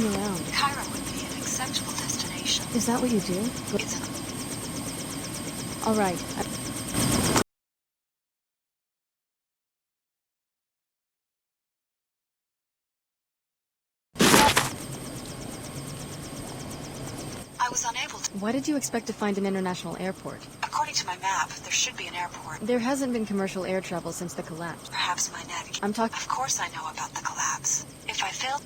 me around. Cairo would be an acceptable destination. Is that what you do? It's an... All right. I was unable to... Why did you expect to find an international airport? According to my map, there should be an airport. There hasn't been commercial air travel since the collapse. Perhaps my navigation... I'm talking... Of course I know about the collapse. If I failed...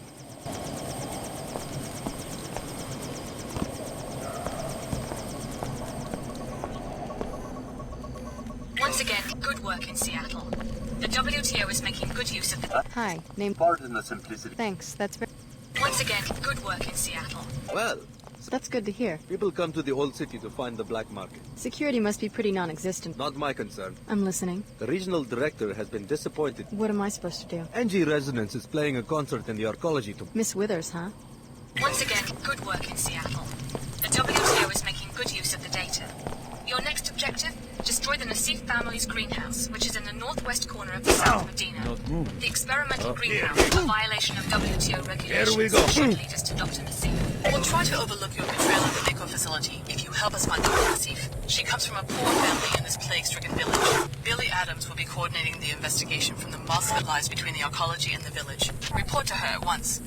Once again, good work in Seattle. The WTO is making good use of the... Hi, name... Pardon the simplicity. Thanks, that's very... Once again, good work in Seattle. Well, That's good to hear. people come to the old city to find the black market. Security must be pretty non-existent. Not my concern. I'm listening. The regional director has been disappointed. What am I supposed to do? NG Resonance is playing a concert in the arcology tomb. Miss Withers, huh? Once again, good work in Seattle. The WTO is making good use of the data. Your next objective? Destroy the Nassif family's greenhouse, which is in the northwest corner of the South Medina. The experimental greenhouse, a violation of WTO regulations, Here we go. should lead us to Dr. Nassif. We'll try to overlook your betrayal of the Mako facility if you help us find Dr. Nassif. She comes from a poor family in this plague-stricken village. Billy Adams will be coordinating the investigation from the mosque that lies between the arcology and the village. Report to her at once.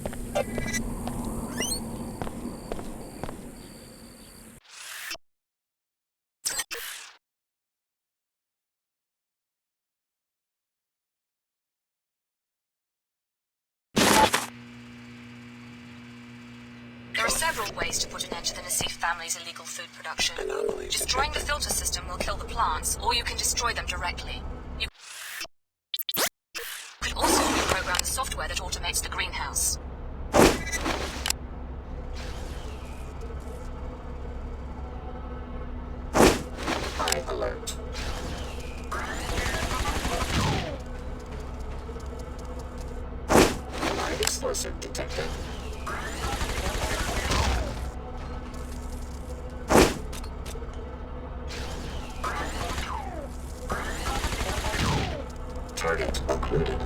There are several ways to put an end to the Nassif family's illegal food production. Destroying the filter system will kill the plants, or you can destroy them directly. You could also reprogram the software that automates the greenhouse. High alert. Live explosive detected. Target occluded.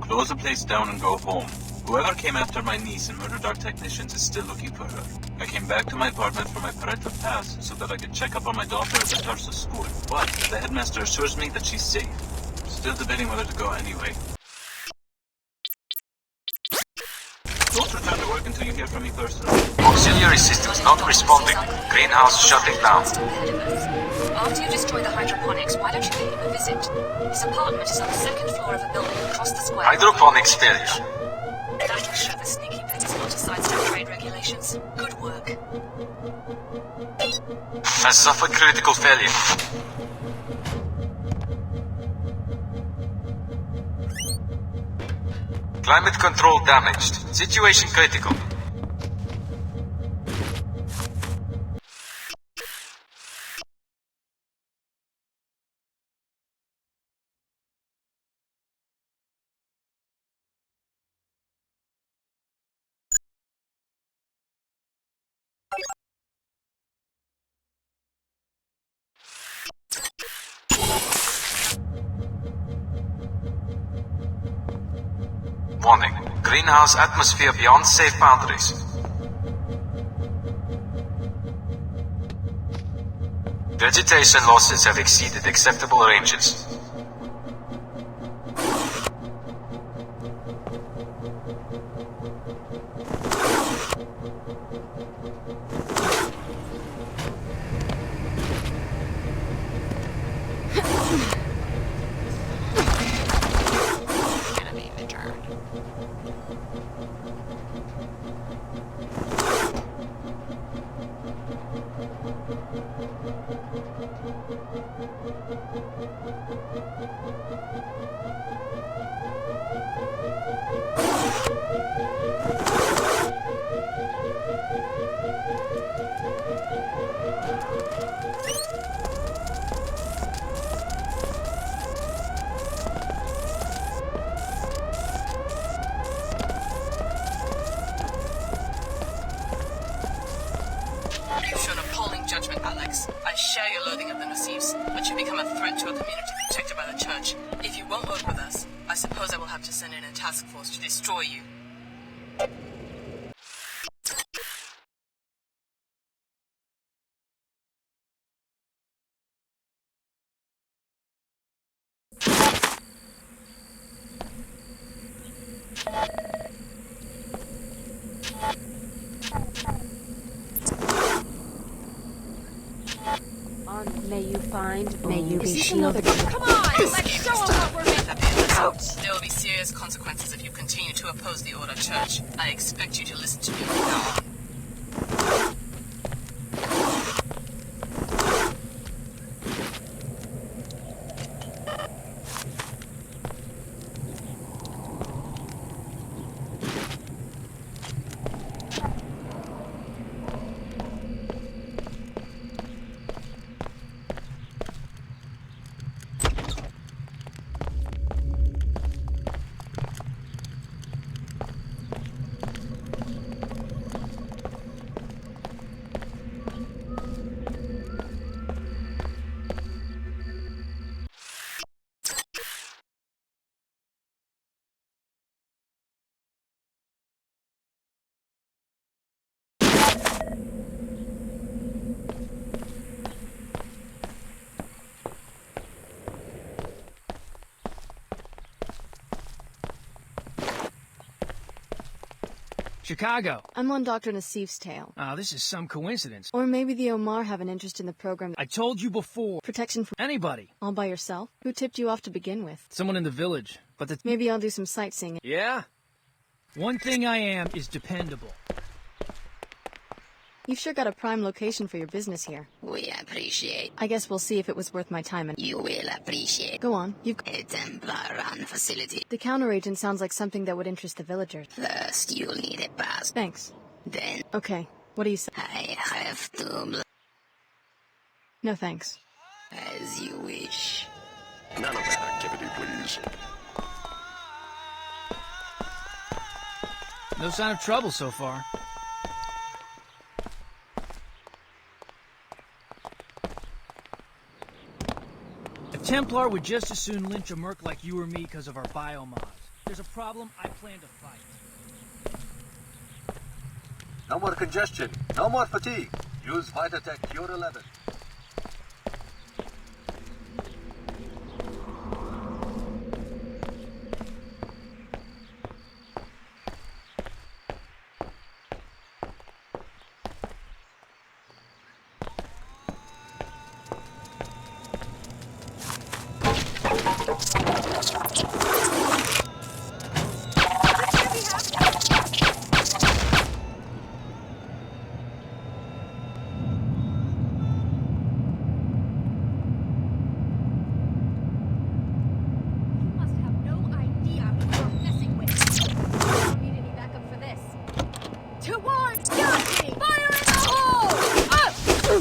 Close the place down and go home. Whoever came after my niece and murdered our technicians is still looking for her. I came back to my apartment for my parental pass so that I could check up on my daughter at Tarsus school. But the headmaster assures me that she's safe. Still debating whether to go anyway. Don't return to work until you hear from me personally. Auxiliary systems not responding. Greenhouse shutting down. After you destroy the hydroponics, why don't you pay him a visit? His apartment is on the second floor of a building across the square. Hydroponics failure. That'll show the sneaky beggars how to sidestep trade regulations. Good work. Has suffered critical failure. Climate control damaged. Situation critical. Warning. Greenhouse atmosphere beyond safe boundaries. Vegetation losses have exceeded acceptable ranges. Enemy returned. destroy you. May you find, may you be Is this shielded. another- Come on! Let's show 'em what we're made of! Ouch! There will be serious consequences if you continue to oppose the Order Church. I expect you to listen to me from now on. Chicago. I'm on Dr. Nassif's tail. Oh, this is some coincidence. Or maybe the Omar have an interest in the program. I told you before. Protection from Anybody. all by yourself? Who tipped you off to begin with? Someone in the village. But the... Maybe I'll do some sightseeing. Yeah? One thing I am is dependable. You've sure got a prime location for your business here. We appreciate. I guess we'll see if it was worth my time and... You will appreciate. Go on, you've... A Templar-run facility. The counteragent sounds like something that would interest the villagers. First, you'll need a pass. Thanks. Then, Okay, what do you say? I have to... No thanks. As you wish. None of that activity, please. No sign of trouble so far. A Templar would just as soon lynch a merc like you or me because of our biomods. There's a problem, I plan to fight. No more congestion. No more fatigue. Use Vitatech Cure 11. You must have no idea who you're messing with. I don't need any backup for this. Towards Yaki! Fire in the hole!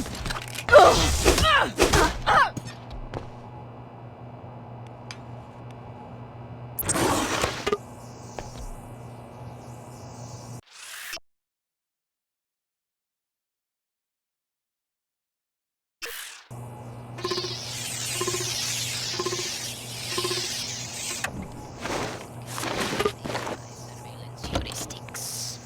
Surveillance heuristics.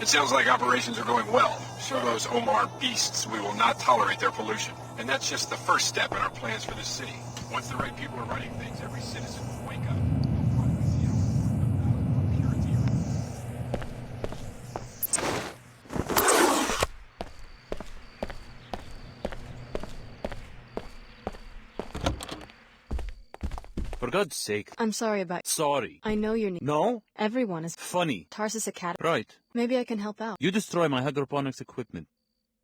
It sounds like operations are going well. Show those Omar beasts we will not tolerate their pollution. And that's just the first step in our plans for this city. Once the right people are running things, every citizen will wake up. We'll finally see how purity is. For God's sake. I'm sorry about... Sorry. I know your name. No? Everyone is... Funny. Tarsus Academy. Right. Maybe I can help out. You destroy my hydroponics equipment.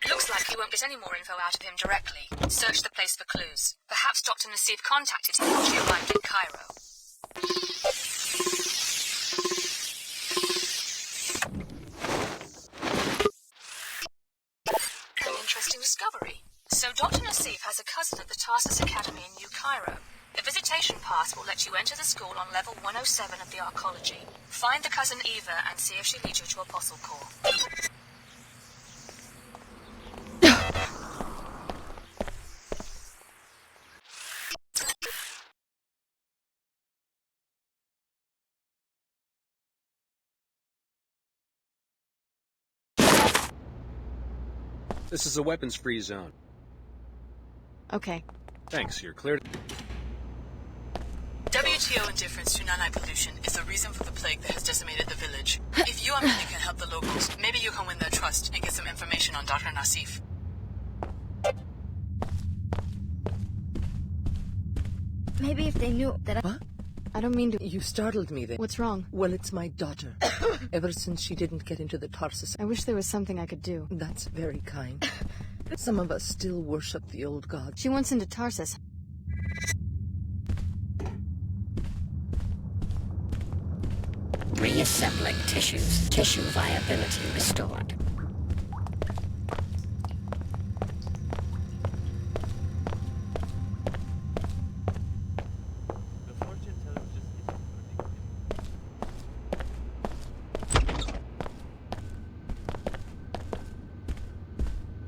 Looks like you won't get any more info out of him directly. Search the place for clues. Perhaps Dr. Nassif contacted him when she arrived in Cairo. So Dr. Nassif has a cousin at the Tarsus Academy in New Cairo. The visitation pass will let you enter the school on level 107 of the arcology. Find the cousin Eva and see if she leads you to Apostle Corps. This is a weapons-free zone. Okay. Thanks, you're clear. WTO indifference to non-eye pollution is the reason for the plague that has decimated the village. If you and Minnie can help the locals, maybe you can win their trust and get some information on Dr. Nassif. Maybe if they knew that What? I don't mean to... You startled me then. What's wrong? Well, it's my daughter. Ever since she didn't get into the Tarsus... I wish there was something I could do. That's very kind. Some of us still worship the old gods. She wants into Tarsus. Reassembling tissues. Tissue viability restored.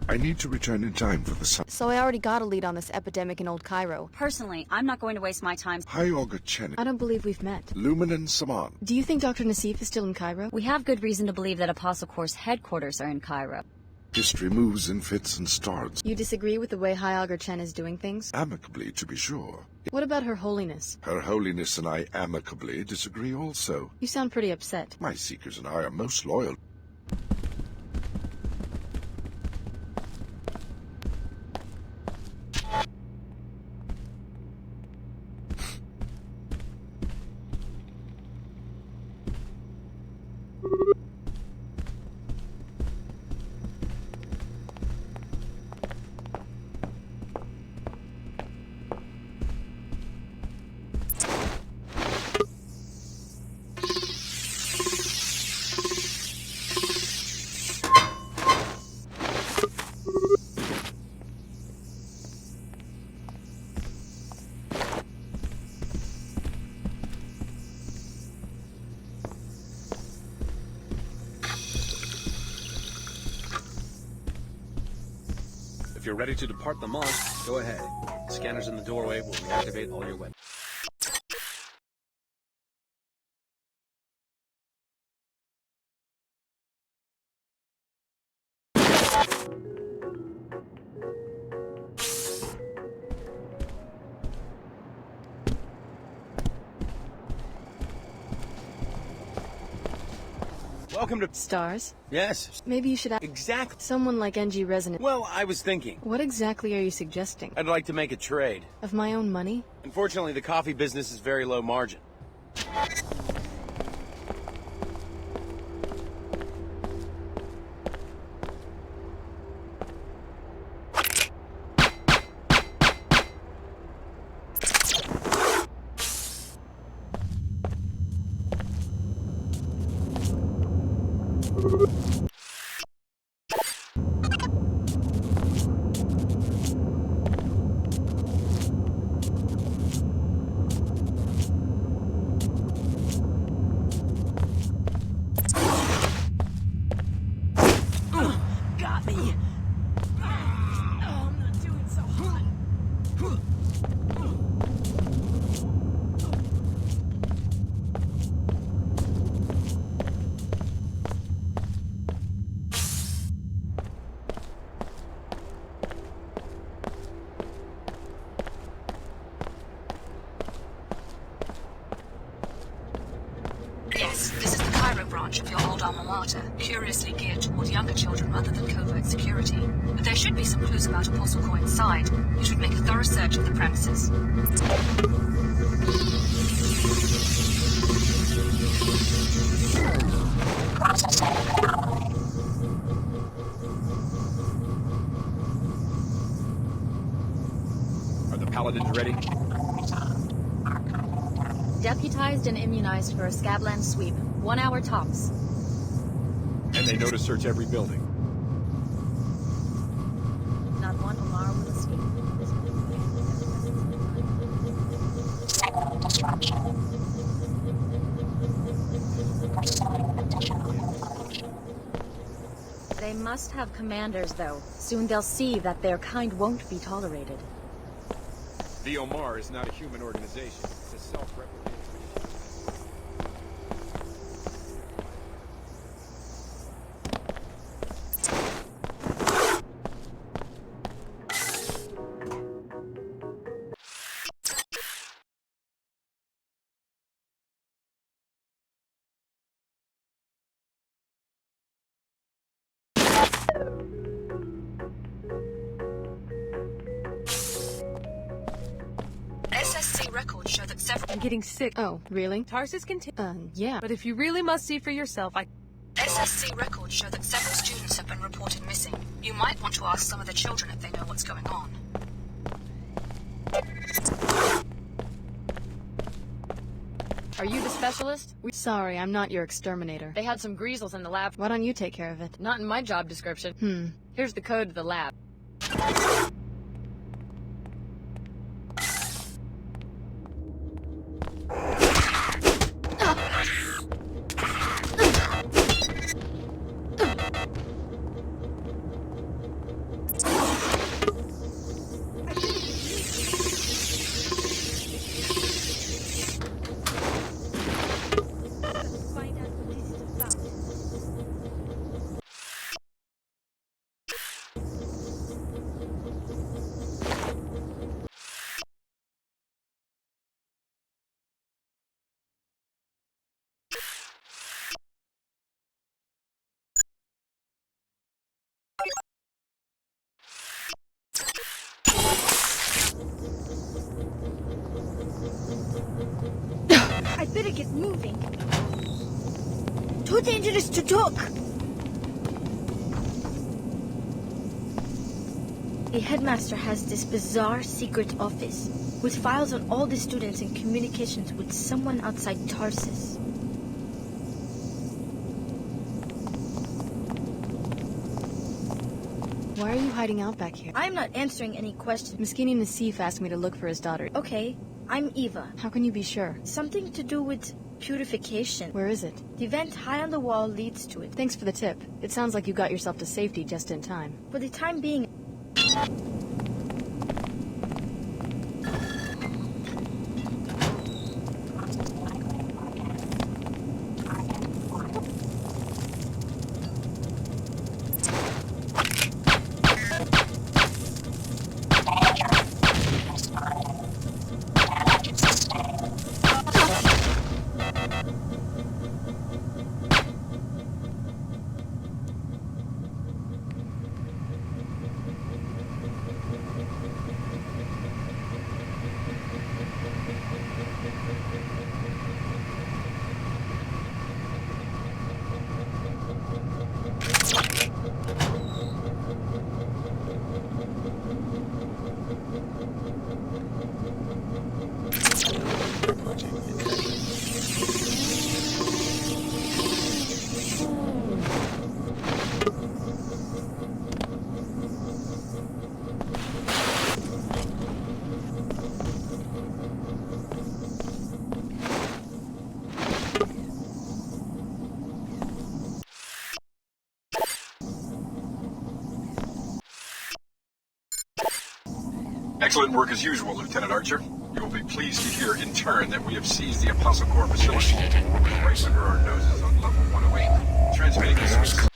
I need to return in time for the sun. So I already got a lead on this epidemic in Old Cairo. personally, I'm not going to waste my time. Hi, Olga Chenik. I don't believe we've met. Lumen and Saman. Do you think Dr. Nassif is still in Cairo? We have good reason to believe that Apostle Corps' headquarters are in Cairo. History moves in fits and starts. You disagree with the way High Augur Chen is doing things? Amicably, to be sure. What about Her Holiness? Her Holiness and I amicably disagree also. You sound pretty upset. My seekers and I are most loyal. If you're ready to depart the mosque, go ahead. Scanners in the doorway will reactivate all your weapons. Welcome to... Stars? Yes. Maybe you should ask... Exactly. Someone like NG Resonant. Well, I was thinking. What exactly are you suggesting? I'd like to make a trade. Of my own money? Unfortunately, the coffee business is very low margin. Got me. Oh, I'm not doing so hot. Yes, this is the Cairo branch of your old alma mater, curiously geared toward younger children rather than covert security. But there should be some clues about Apostle Corps inside. You should make a thorough search of the premises. Are the paladins ready? Deputized and immunized for a Scabland sweep. 1 hour tops. And they know to search every building. Not that one Omar will escape. This will be They must have commanders, though. Soon they'll see that their kind won't be tolerated. The Omar is not a human organization. It's a self-replicating. SSC records show that several... I'm getting sick. Oh, really? Tarsus continue. Yeah. But if you really must see for yourself, SSC records show that several students have been reported missing. You might want to ask some of the children if they know what's going on. Are you the specialist? Sorry, I'm not your exterminator. They had some greasels in the lab. Why don't you take care of it? Not in my job description. Here's the code to the lab. I'd better get moving. Too dangerous to talk. The headmaster has this bizarre secret office with files on all the students and communications with someone outside Tarsus. Why are you hiding out back here? I'm not answering any questions. Miskini Nassif asked me to look for his daughter. Okay, I'm Eva. How can you be sure? Something to do with purification. Where is it? The vent high on the wall leads to it. Thanks for the tip. It sounds like you got yourself to safety just in time. For the time being... Excellent work as usual, Lieutenant Archer. You will be pleased to hear in turn that we have seized the Apostle Corps facility right under our noses on level 108. Transmitting this.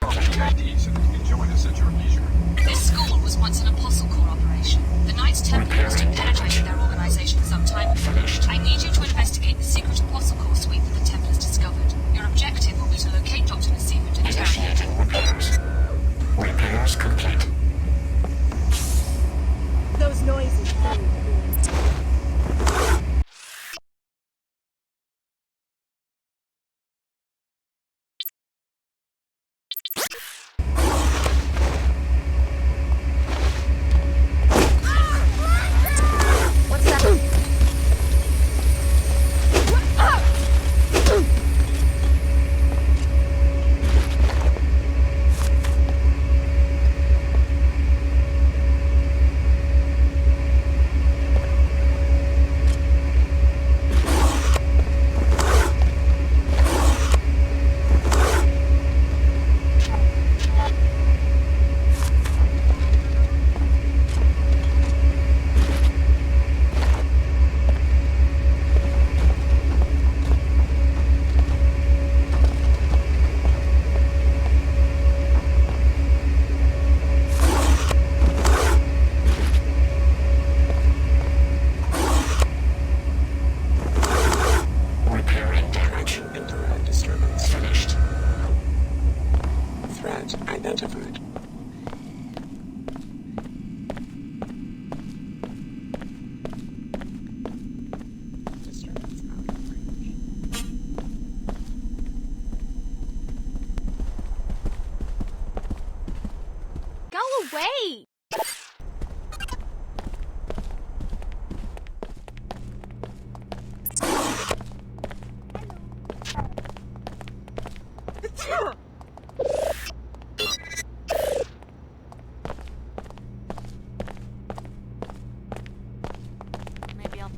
PID so that you can join us at your leisure. This school was once an Apostle Corps operation. The Knights Templar must have penetrated their organization some time ago. I need you to investigate the secret Apostle Corps suite that the Templars discovered. Your objective will be to locate Dr. Nassif and interrogate him. Repairs complete. Those noises.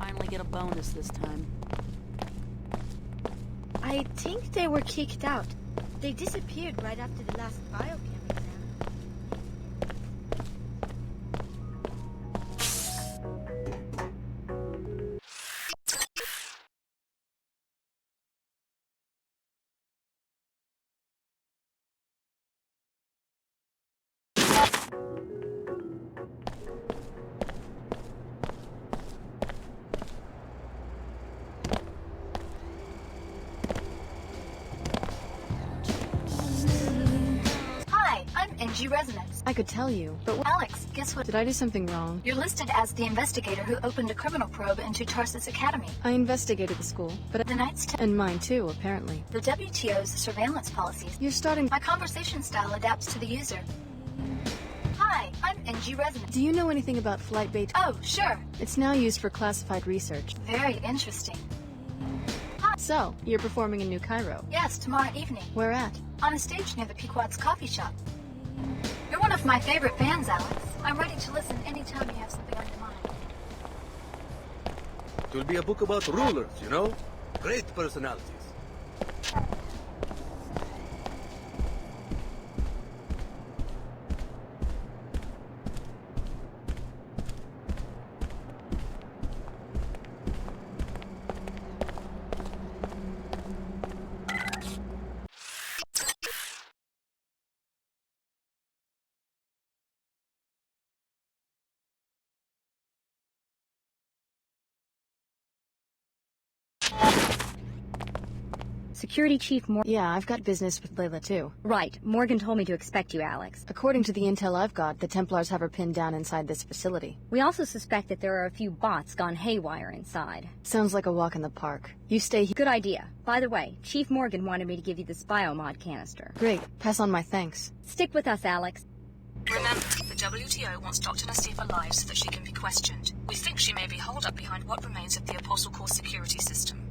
finally get a bonus this time. I think they were kicked out. They disappeared right after the last biochem exam. Resonance. I could tell you, but Alex, guess what? Did I do something wrong? You're listed as the investigator who opened a criminal probe into Tarsus Academy. I investigated the school, but the Knights and mine too, apparently. The WTO's surveillance policies. You're starting. My conversation style adapts to the user. Hi, I'm NG Resonance. Do you know anything about flight bait? Oh, sure. It's now used for classified research. Very interesting. So, you're performing in New Cairo? Yes, tomorrow evening. Where at? On a stage near the Pequod's coffee shop. You're one of my favorite bands, Alex. I'm ready to listen anytime you have something on your mind. It will be a book about rulers, you know? Great personalities. Security Chief Morgan. Yeah, I've got business with Layla too. Right. Morgan told me to expect you, Alex. According to the intel I've got, the Templars have her pinned down inside this facility. We also suspect that there are a few bots gone haywire inside. Sounds like a walk in the park. You stay here. Good idea. By the way, Chief Morgan wanted me to give you this biomod canister. Great. Pass on my thanks. Stick with us, Alex. Remember, the WTO wants Dr. Nassif alive so that she can be questioned. We think she may be holed up behind what remains of the Apostle Corps security system.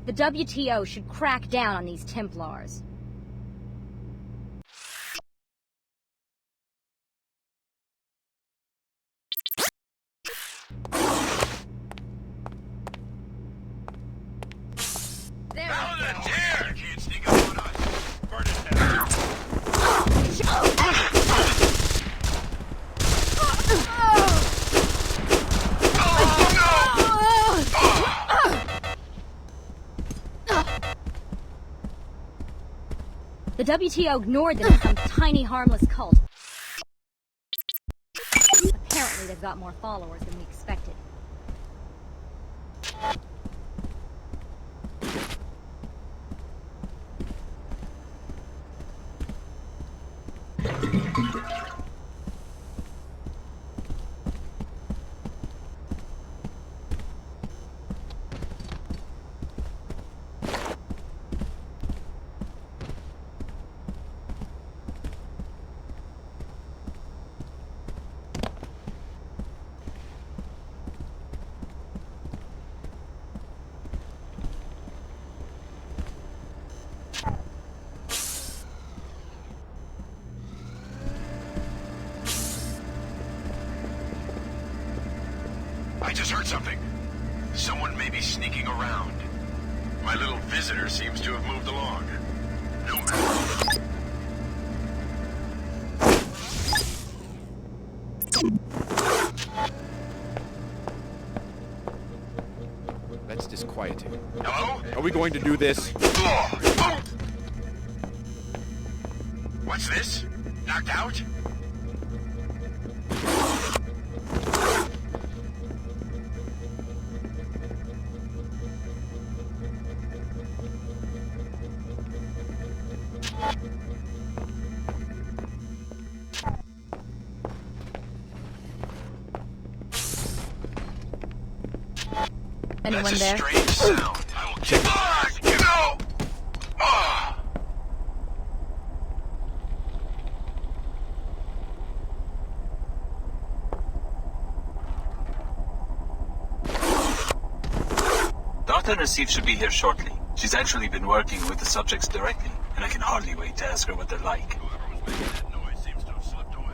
The WTO should crack down on these Templars. Can't sneak up on us. Burn it down. The WTO ignored them as some tiny, harmless cult. Apparently they've got more followers than we expected. I just heard something. Someone may be sneaking around. My little visitor seems to have moved along. No matter. That's disquieting. Hello? Are we going to do this? What's this? Knocked out? Anyone there? That's a strange sound. I will check. No! Dr. Nassif should be here shortly. She's actually been working with the subjects directly, and I can hardly wait to ask her what they're like. Whoever was making that noise seems to have slipped away.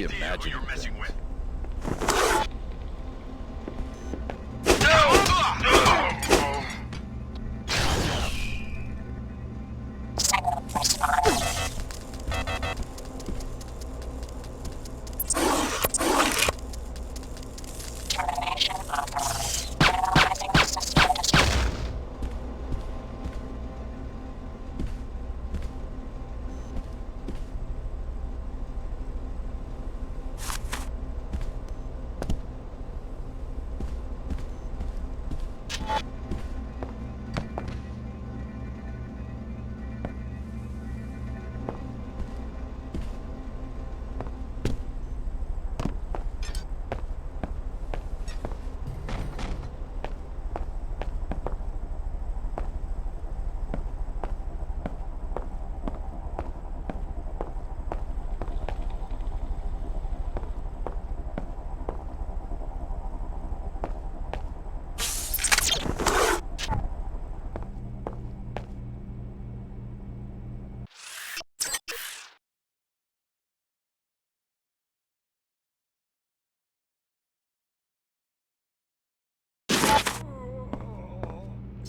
only imagine who you're messing with.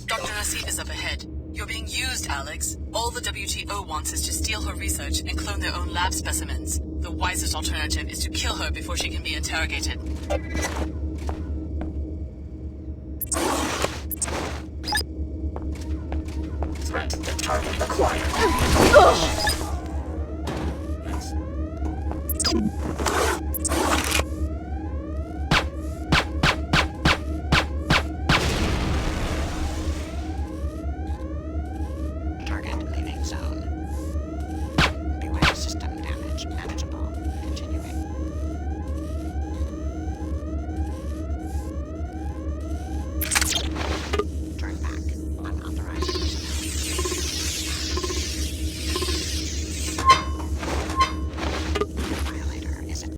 Dr. Nassif is up ahead. You're being used, Alex. All the WTO wants is to steal her research and clone their own lab specimens. The wisest alternative is to kill her before she can be interrogated. Threat to target acquired. Target leaving zone. Beware system damage. Manageable. Continuing. Turn back. Unauthorized personnel. Violator is it?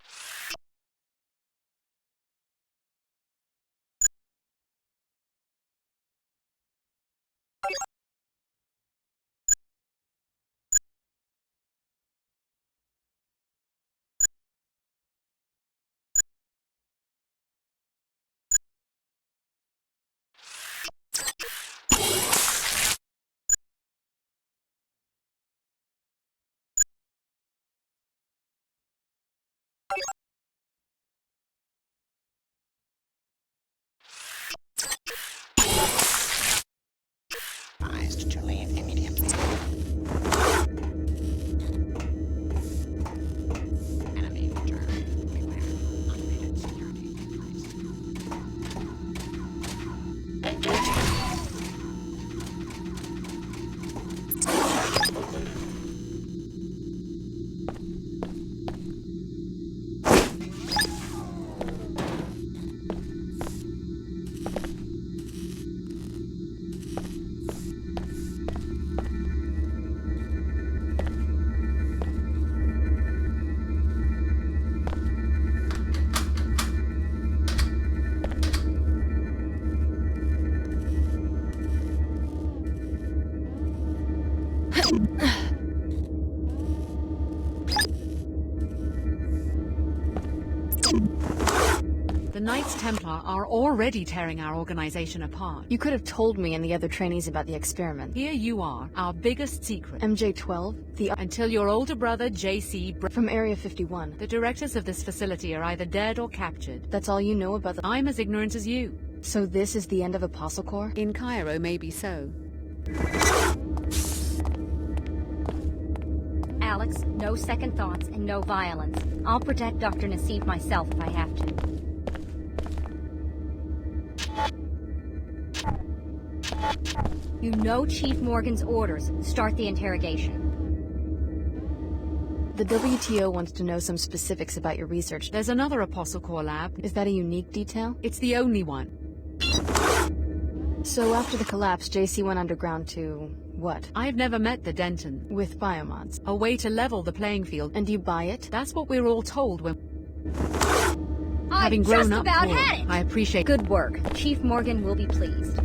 Advised to leave immediately. Enemy return. Beware. Automated security in place. The Knights Templar are already tearing our organization apart. You could have told me and the other trainees about the experiment. Here you are, our biggest secret. MJ-12, until your older brother, JC, from Area 51. The directors of this facility are either dead or captured. That's all you know about the... I'm as ignorant as you. So this is the end of Apostle Corps? In Cairo, maybe so. Alex, no second thoughts and no violence. I'll protect Dr. Nassif myself if I have to. You know Chief Morgan's orders. Start the interrogation. The WTO wants to know some specifics about your research. There's another Apostle Corps lab. Is that a unique detail? It's the only one. So after the collapse, JC went underground to... what? I've never met the Denton. With biomods. A way to level the playing field. And you buy it? That's what we're all told when... Having grown up about poor, had it. I appreciate... Good work. Chief Morgan will be pleased.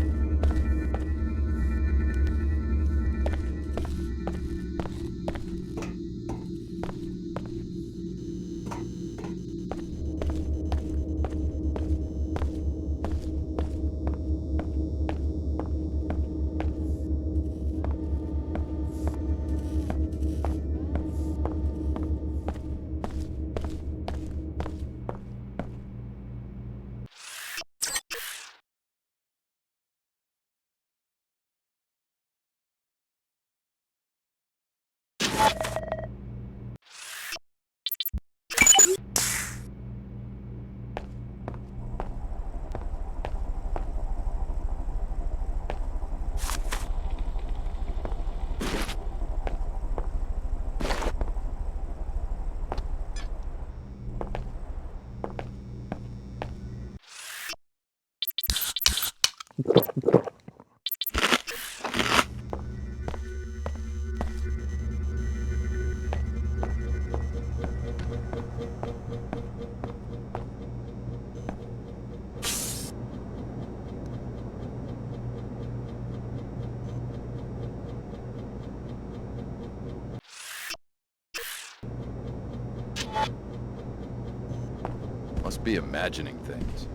Must be imagining things.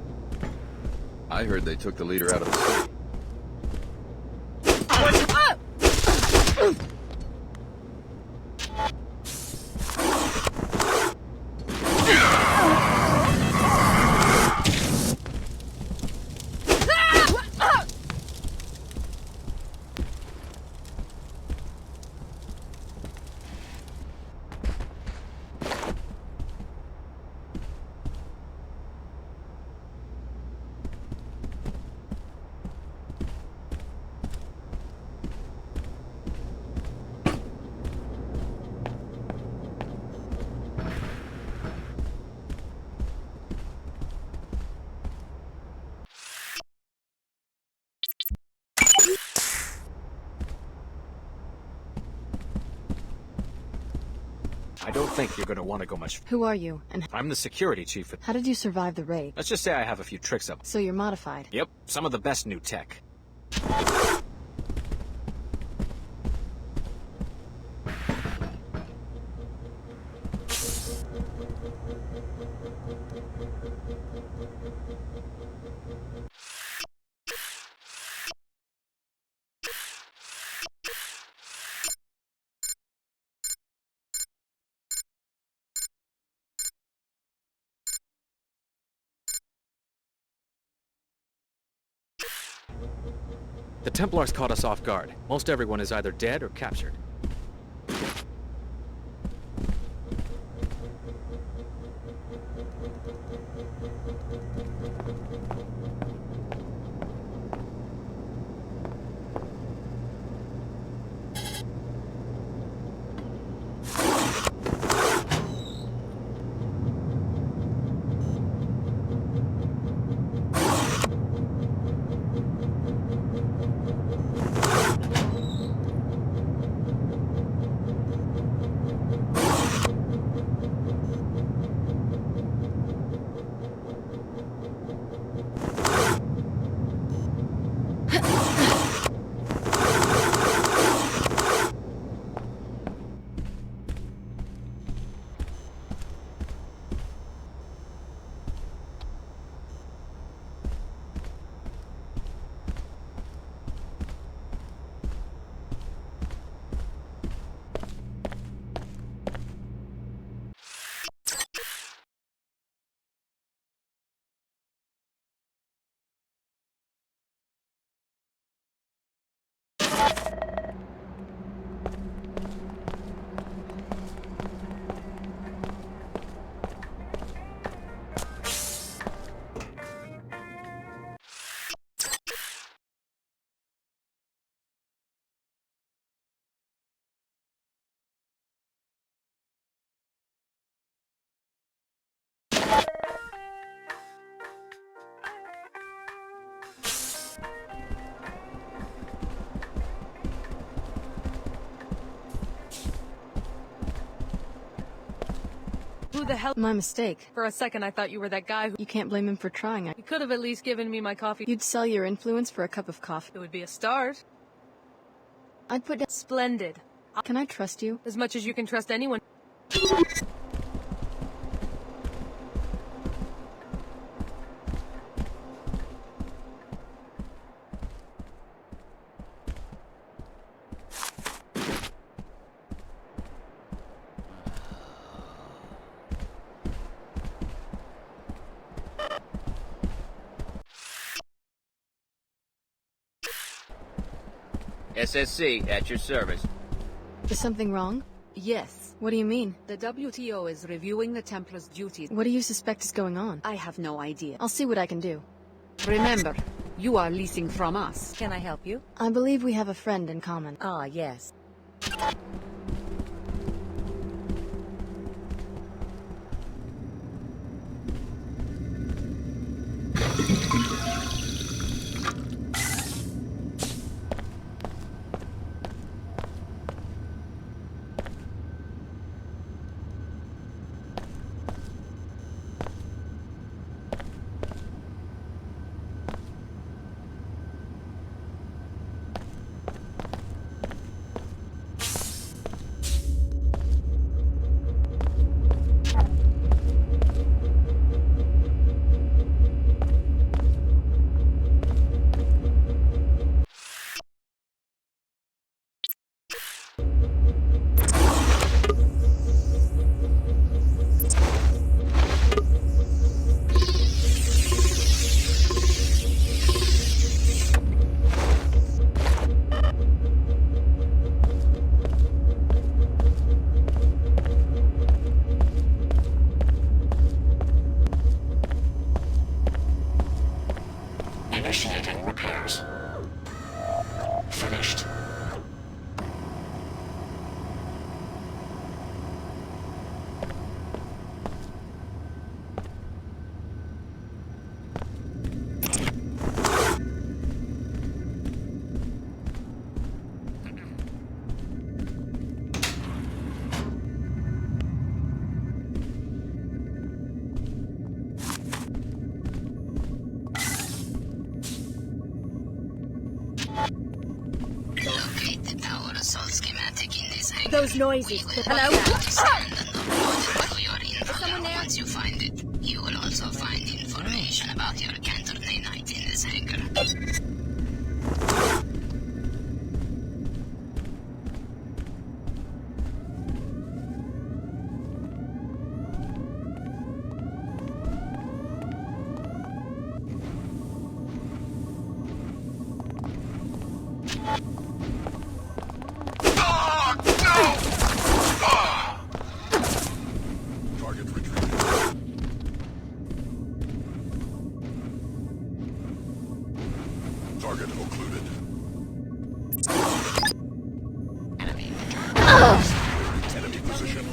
I heard they took the leader out of the city. I don't think you're gonna want to go much. Who are you, and I'm the security chief. how did you survive the raid? Let's just say I have a few tricks up. So you're modified. Yep, some of the best new tech. The Templars caught us off guard. Most everyone is either dead or captured. Who the hell? My mistake. For a second I thought you were that guy who... You can't blame him for trying. You could have at least given me my coffee. You'd sell your influence for a cup of coffee. It would be a start. I'd put down... Splendid. Can I trust you? As much as you can trust anyone. SSC, at your service. Is something wrong? Yes. What do you mean? The WTO is reviewing the Templars' duties. What do you suspect is going on? I have no idea. I'll see what I can do. Remember, you are leasing from us. Can I help you? I believe we have a friend in common. Ah, yes. Begin repairs. Finished. Those noises. Hello? Once you find it, you will also find information about your Cantornanite in this hangar. Target occluded. Enemy position.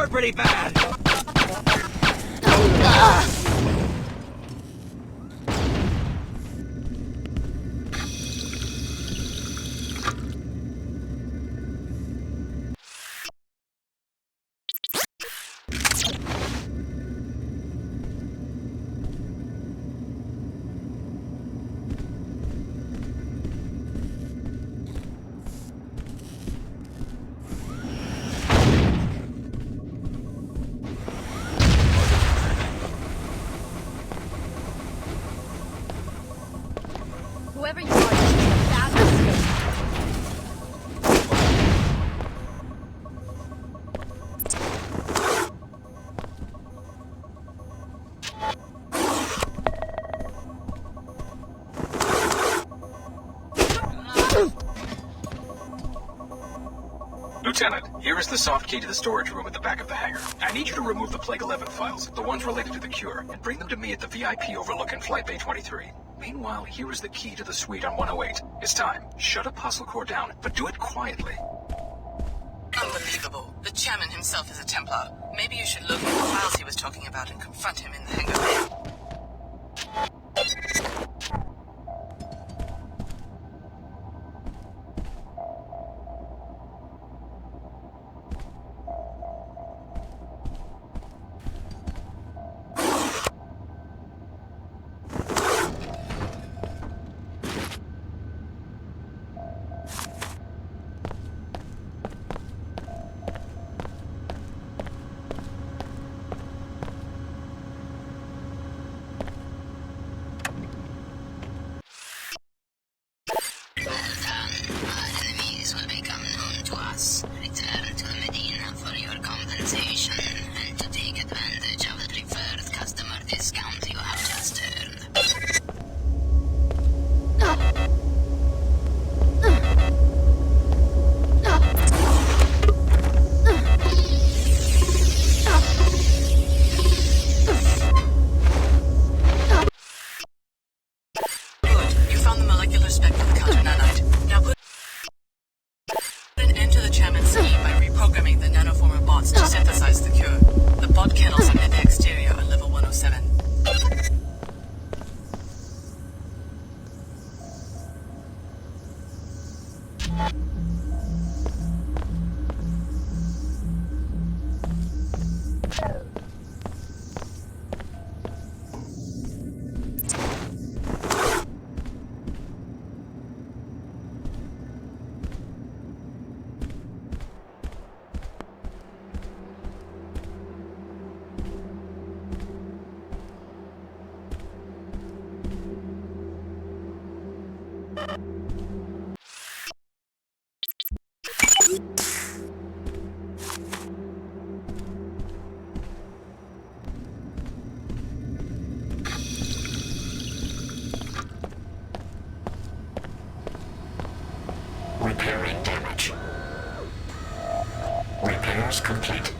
Pretty bad. Whoever you are, this is a bad mistake. Lieutenant, here is the soft key to the storage room at the back of the hangar. I need you to remove the Plague 11 files, the ones related to the cure, and bring them to me at the VIP overlooking Flight Bay 23. Meanwhile, here is the key to the suite on 108. It's time. Shut Apostle Core down, but do it quietly. Unbelievable. The chairman himself is a Templar. Maybe you should locate the files he was talking about and confront him in the hangar bay. Repairing damage. Repairs complete.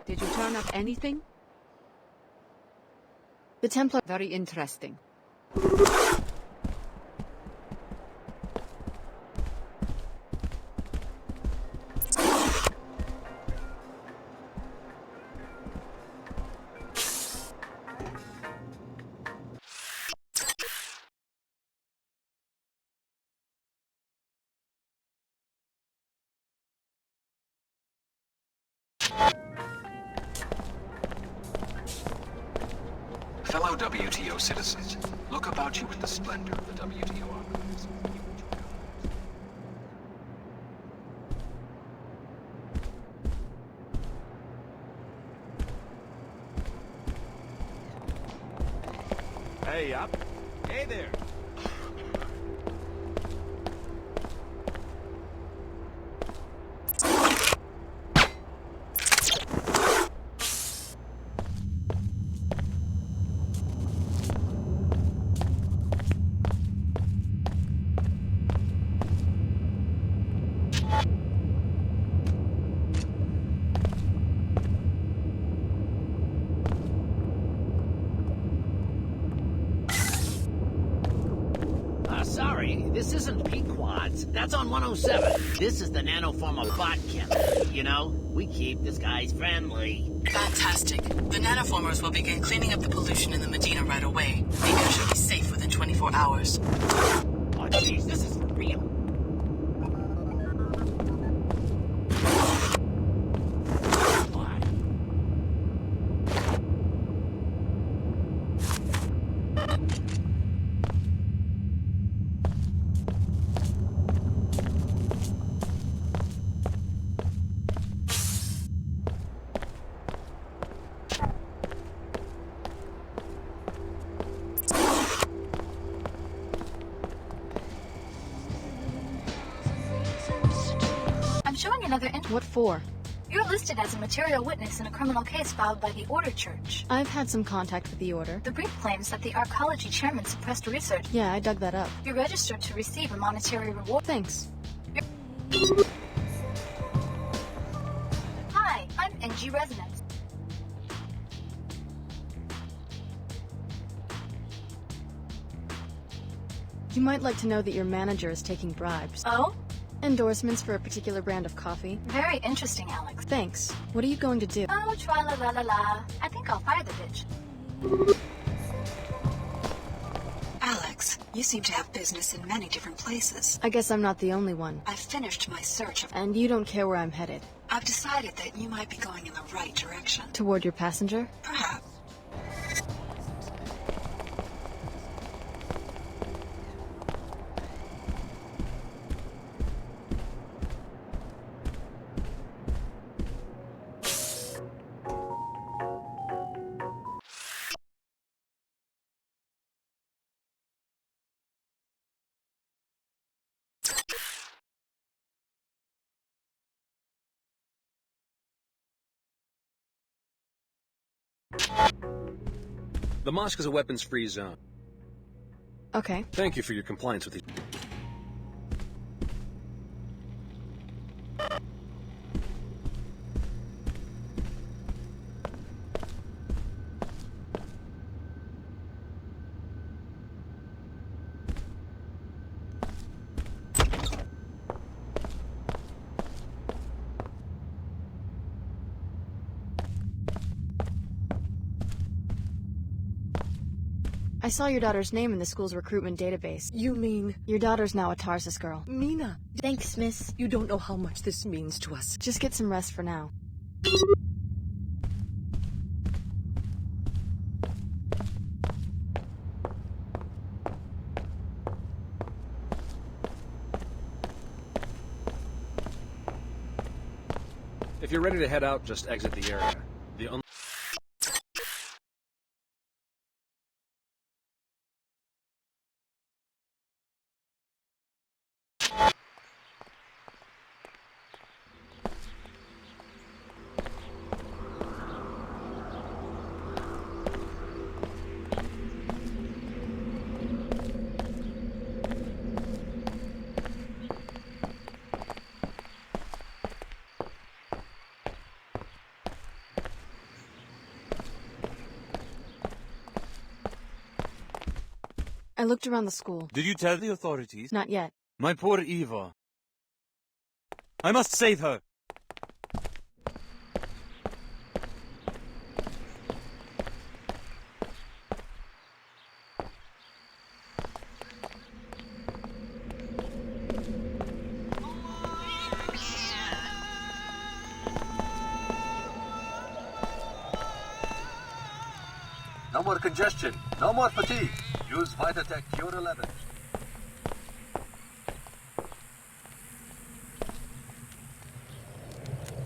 Did you turn up anything? The Templar... Very interesting. Fellow WTO citizens, look about you in the splendor of the WTO operations. Hey, up. Hey there. Sorry, this isn't Pequod's. That's on 107. This is the nanoform of bot chemistry, you know? We keep this guy's friendly. Fantastic. The nanoformers will begin cleaning up the pollution in the Medina right away. The air should be safe within 24 hours. Oh, jeez, this is for real. I'm showing another What for? You're listed as a material witness in a criminal case filed by the Order Church. I've had some contact with the Order. The brief claims that the arcology chairman suppressed research. Yeah, I dug that up. You're registered to receive a monetary reward. Thanks. Hi, I'm NG Resident. You might like to know that your manager is taking bribes. Oh? Endorsements for a particular brand of coffee. Very interesting, Alex. Thanks. What are you going to do? Oh, tra-la-la-la-la. I think I'll fire the bitch. Alex, you seem to have business in many different places. I guess I'm not the only one. I've finished my search of... And you don't care where I'm headed. I've decided that you might be going in the right direction. Toward your passenger? Perhaps. The mosque is a weapons-free zone. Okay. Thank you for your compliance with these. I saw your daughter's name in the school's recruitment database. You mean... Your daughter's now a Tarsus girl. Mina. Thanks, miss. You don't know how much this means to us. Just get some rest for now. If you're ready to head out, just exit the area. I looked around the school. Did you tell the authorities? Not yet. My poor Eva. I must save her. No more congestion. No more fatigue. Use Vitatech Cure 11.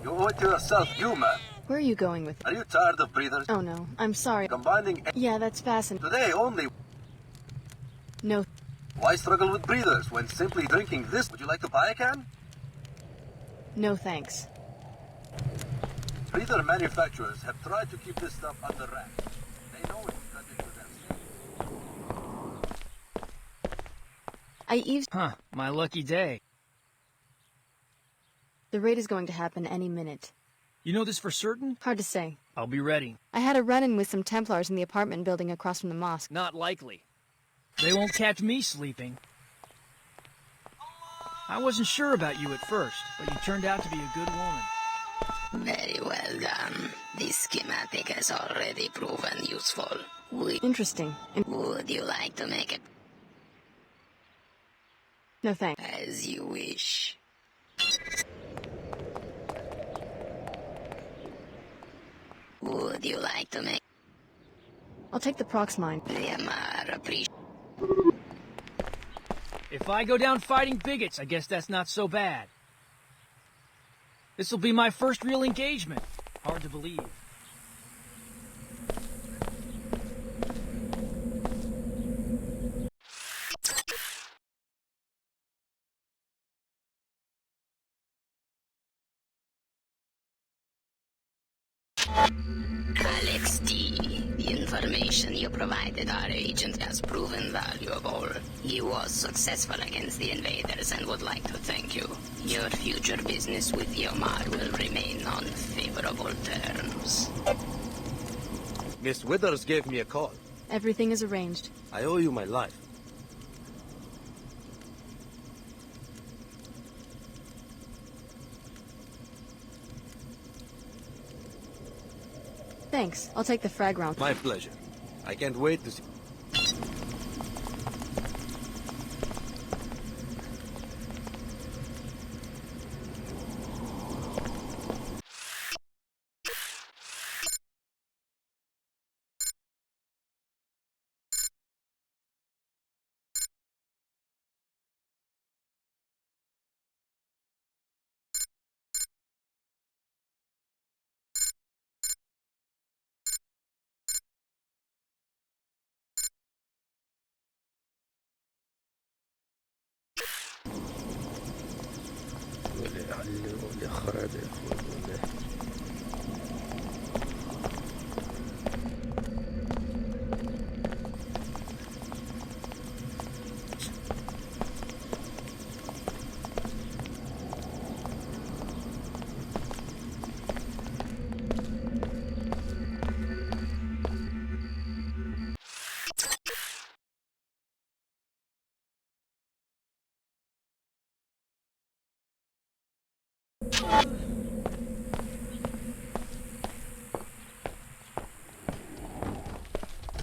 You owe it to yourself, you man. Where are you going with it? Are you tired of breathers? Oh no, I'm sorry. Combining... Yeah, that's fascinating. Today only... No. Why struggle with breathers when simply drinking this? Would you like to buy a can? No thanks. Breather manufacturers have tried to keep this stuff under wraps. They know it's cut into their skin. Huh, my lucky day. The raid is going to happen any minute. You know this for certain? Hard to say. I'll be ready. I had a run-in with some Templars in the apartment building across from the mosque. Not likely. They won't catch me sleeping. I wasn't sure about you at first, but you turned out to be a good woman. Very well done. This schematic has already proven useful. Interesting. Would you like to make it? No thanks. As you wish. Would you like to make? I'll take the prox mine. If I go down fighting bigots, I guess that's not so bad. This'll be my first real engagement. Hard to believe. Alex D. The information you provided our agent has proven valuable. He was successful against the invaders and would like to thank you. Your future business with Yomar will remain on favorable terms. Miss Withers gave me a call. Everything is arranged. I owe you my life. Thanks. I'll take the frag round. My pleasure. I can't wait to see...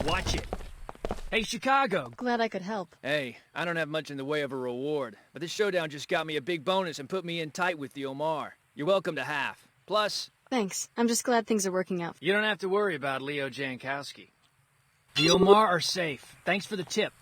Watch it. Hey, Chicago! Glad I could help. Hey, I don't have much in the way of a reward, but this showdown just got me a big bonus and put me in tight with the Omar. You're welcome to half. Plus... Thanks. I'm just glad things are working out. You don't have to worry about Leo Jankowski. The Omar are safe. Thanks for the tip.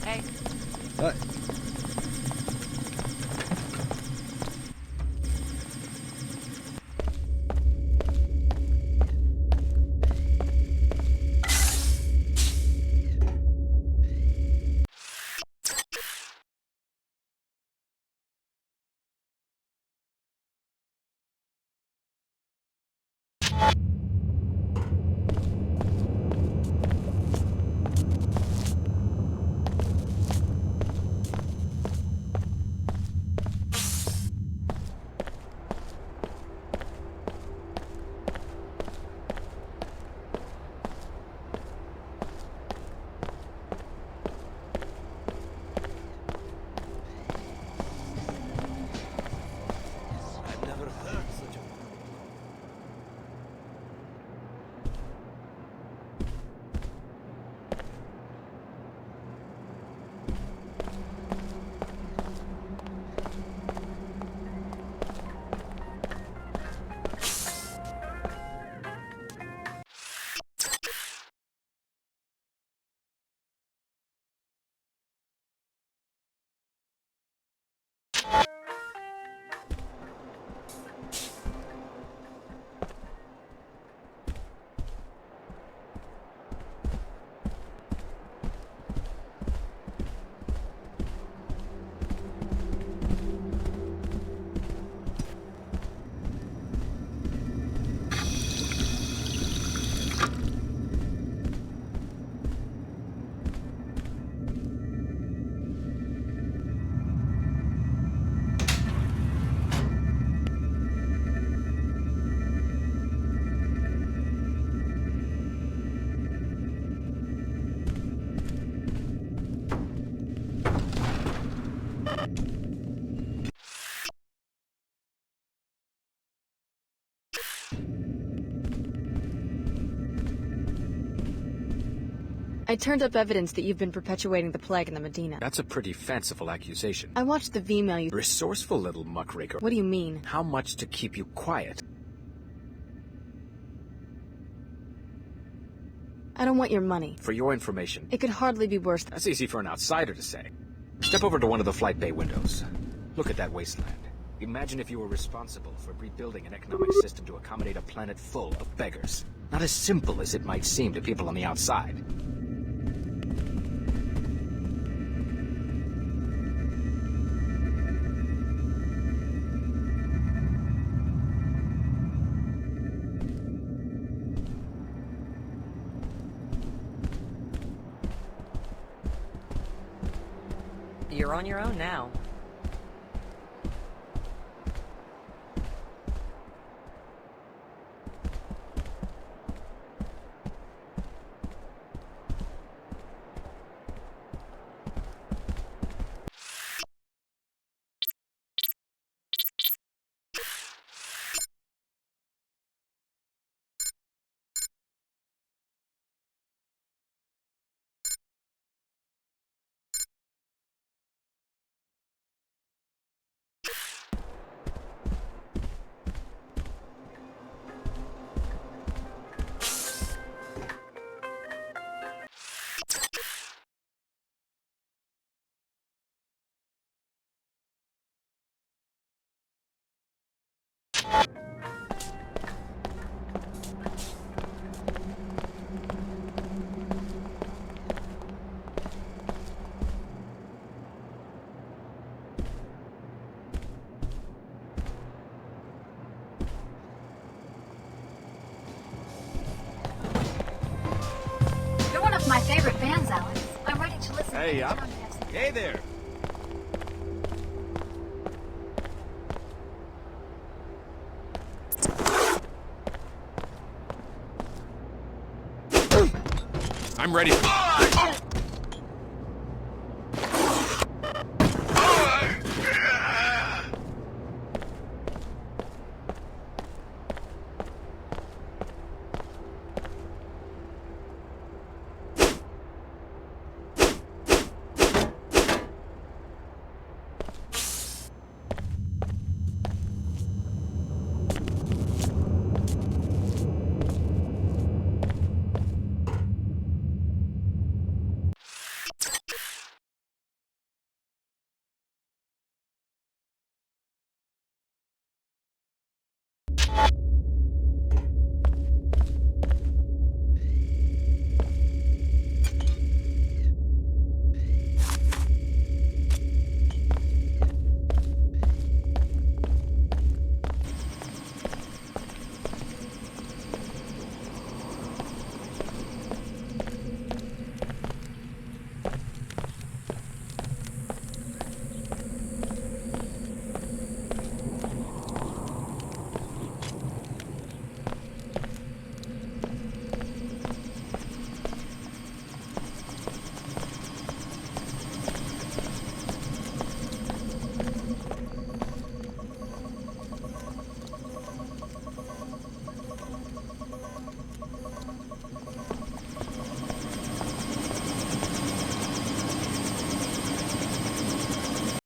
Hey. Hi. I turned up evidence that you've been perpetuating the plague in the Medina. That's a pretty fanciful accusation. I watched the V-mail you... Resourceful little muckraker. What do you mean? How much to keep you quiet? I don't want your money. For your information. It could hardly be worse. That's easy for an outsider to say. Step over to one of the flight bay windows. Look at that wasteland. Imagine if you were responsible for rebuilding an economic system to accommodate a planet full of beggars. Not as simple as it might seem to people on the outside. You're on your own now. Hey, up. Hey there. I'm ready.